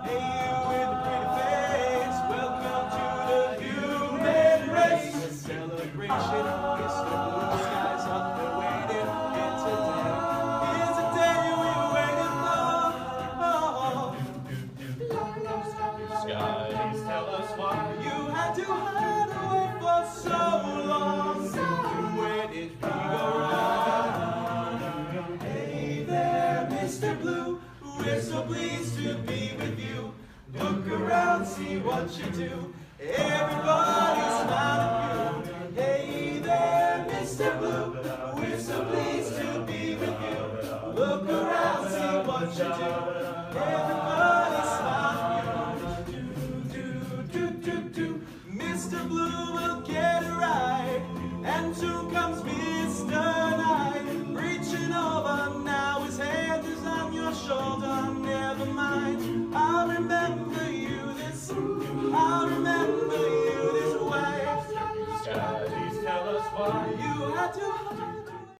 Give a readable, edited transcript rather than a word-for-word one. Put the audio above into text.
Hey, you with the pretty face, welcome to the human race. A celebration, it's the blue skies up there waiting. It's a day we're waiting for. Skies, tell us why you had to hide away for so long. Where did we go wrong? Hey there, Mr. Blue, we're so pleased to be with you. Look around, see what you do. Everybody's smiling at you. Hey there, Mr. Blue, we're so pleased to be with you. Look around, see what you do. Everybody's smiling at you. Do. Mr. Blue will get it right. And soon comes Mr. Knight, reaching over now. His hand is on your shoulder. Never mind, I'll remember you this. I'll remember you this way. Please tell us why you had to hide